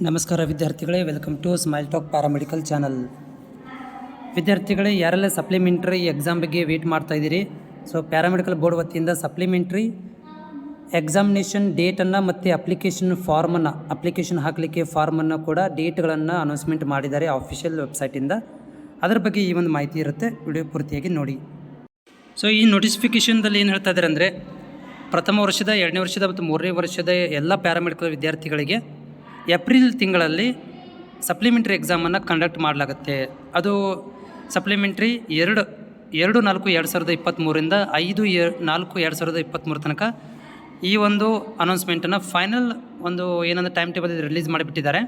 ನಮಸ್ಕಾರ ವಿದ್ಯಾರ್ಥಿಗಳೇ, welcome to Smile Talk paramedical channel. ವಿದ್ಯಾರ್ಥಿಗಳೇ, ಯಾರೆಲ್ಲ ಸಪ್ಲಿಮೆಂಟ್ರಿ ಎಕ್ಸಾಮ್ ಬಗ್ಗೆ ವೇಟ್ ಮಾಡ್ತಾ ಇದ್ದೀರಿ, ಸೊ ಪ್ಯಾರಾಮೆಡಿಕಲ್ ಬೋರ್ಡ್ ವತಿಯಿಂದ ಸಪ್ಲಿಮೆಂಟ್ರಿ ಎಕ್ಸಾಮಿನೇಷನ್ ಡೇಟನ್ನು ಮತ್ತು ಅಪ್ಲಿಕೇಶನ್ ಹಾಕಲಿಕ್ಕೆ ಫಾರ್ಮನ್ನು ಕೂಡ ಡೇಟ್ಗಳನ್ನು ಅನೌನ್ಸ್ಮೆಂಟ್ ಮಾಡಿದ್ದಾರೆ ಆಫಿಷಿಯಲ್ ವೆಬ್ಸೈಟಿಂದ. ಅದರ ಬಗ್ಗೆ ಈ ಒಂದು ಮಾಹಿತಿ ಇರುತ್ತೆ, ವಿಡಿಯೋ ಪೂರ್ತಿಯಾಗಿ ನೋಡಿ. ಸೊ ಈ ನೋಟಿಫಿಕೇಷನ್ದಲ್ಲಿ ಏನು ಹೇಳ್ತಾ ಇದ್ದಾರೆ ಅಂದರೆ, ಪ್ರಥಮ ವರ್ಷದ, 2ನೇ ವರ್ಷದ ಮತ್ತು 3ನೇ ವರ್ಷದ ಎಲ್ಲ ಪ್ಯಾರಾಮೆಡಿಕಲ್ ವಿದ್ಯಾರ್ಥಿಗಳಿಗೆ ಏಪ್ರಿಲ್ ತಿಂಗಳಲ್ಲಿ ಸಪ್ಲಿಮೆಂಟ್ರಿ ಎಕ್ಸಾಮನ್ನು ಕಂಡಕ್ಟ್ ಮಾಡಲಾಗುತ್ತೆ. ಅದು ಸಪ್ಲಿಮೆಂಟ್ರಿ 2/4/2023 5/4/2023 ತನಕ ಈ ಒಂದು ಅನೌನ್ಸ್ಮೆಂಟನ್ನು ಫೈನಲ್ ಒಂದು ಏನಂದರೆ ಟೈಮ್ ಟೇಬಲ್ ರಿಲೀಸ್ ಮಾಡಿಬಿಟ್ಟಿದ್ದಾರೆ.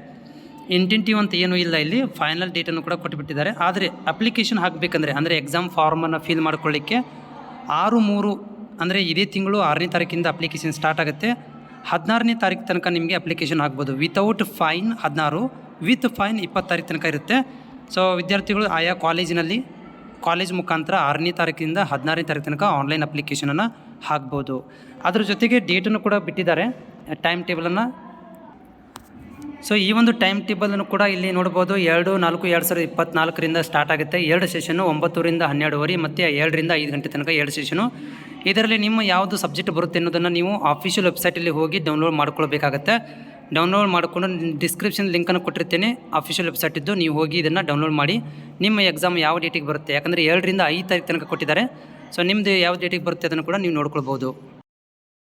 ಇಂಟೆಂಟಿವ್ ಅಂತ ಏನೂ ಇಲ್ಲ, ಇಲ್ಲಿ ಫೈನಲ್ ಡೇಟನ್ನು ಕೂಡ ಕೊಟ್ಟುಬಿಟ್ಟಿದ್ದಾರೆ. ಆದರೆ ಅಪ್ಲಿಕೇಶನ್ ಹಾಕಬೇಕಂದ್ರೆ ಅಂದರೆ ಎಕ್ಸಾಮ್ ಫಾರ್ಮನ್ನು ಫಿಲ್ ಮಾಡ್ಕೊಳ್ಳಿಕ್ಕೆ 6/3 ಅಂದರೆ ಇದೇ ತಿಂಗಳು 6ನೇ ತಾರೀಕಿಂದ ಅಪ್ಲಿಕೇಶನ್ ಸ್ಟಾರ್ಟ್ ಆಗುತ್ತೆ. 16ನೇ ತಾರೀಕು ತನಕ ನಿಮಗೆ ಅಪ್ಲಿಕೇಶನ್ ಆಗ್ಬೋದು. ವಿತೌಟ್ ಫೈನ್ 16, ವಿತ್ ಫೈನ್ 20 ತಾರೀಕು ತನಕ ಇರುತ್ತೆ. ಸೊ ವಿದ್ಯಾರ್ಥಿಗಳು ಆಯಾ ಕಾಲೇಜ್ ಮುಖಾಂತರ 6ನೇ ತಾರೀಕಿಂದ 16ನೇ ತಾರೀಕು ತನಕ ಆನ್ಲೈನ್ ಅಪ್ಲಿಕೇಶನನ್ನು ಹಾಕ್ಬೋದು. ಅದ್ರ ಜೊತೆಗೆ ಡೇಟನ್ನು ಕೂಡ ಬಿಟ್ಟಿದ್ದಾರೆ, ಟೈಮ್ ಟೇಬಲನ್ನು. ಸೊ ಈ ಒಂದು ಟೈಮ್ ಟೇಬಲನ್ನು ಕೂಡ ಇಲ್ಲಿ ನೋಡ್ಬೋದು. 2/4/2024 ಸ್ಟಾರ್ಟ್ ಆಗುತ್ತೆ. 2 ಸೆಷನ್ನು 9ರಿಂದ 12:30 ಮತ್ತು 2ರಿಂದ 5 ಗಂಟೆ ತನಕ 2 ಸೆಷನು. ಇದರಲ್ಲಿ ನಿಮ್ಮ ಯಾವುದು ಸಬ್ಜೆಕ್ಟ್ ಬರುತ್ತೆ ಅನ್ನೋದನ್ನು ನೀವು ಆಫಿಷಿಯಲ್ ವೆಬ್ಸೈಟಲ್ಲಿ ಹೋಗಿ ಡೌನ್ಲೋಡ್ ಮಾಡ್ಕೊಳ್ಬೇಕಾಗತ್ತೆ. ಡೌನ್ಲೋಡ್ ಮಾಡಿಕೊಂಡು ಡಿಸ್ಕ್ರಿಪ್ಷನ್ ಲಿಂಕನ್ನು ಕೊಟ್ಟಿರ್ತೀನಿ ಆಫಿಷಿಯಲ್ ವೆಬ್ಸೈಟಿದ್ದು, ನೀವು ಹೋಗಿ ಇದನ್ನು ಡೌನ್ಲೋಡ್ ಮಾಡಿ. ನಿಮ್ಮ ಎಕ್ಸಾಮ್ ಯಾವ ಡೇಟಿಗೆ ಬರುತ್ತೆ, ಯಾಕಂದರೆ 2ರಿಂದ 5 ತಾರೀಕು ತನಕ ಕೊಟ್ಟಿದ್ದಾರೆ. ಸೊ ನಿಮ್ಮದು ಯಾವ ಡೇಟಿಗೆ ಬರುತ್ತೆ ಅದನ್ನು ಕೂಡ ನೀವು ನೋಡ್ಕೊಳ್ಬೋದು.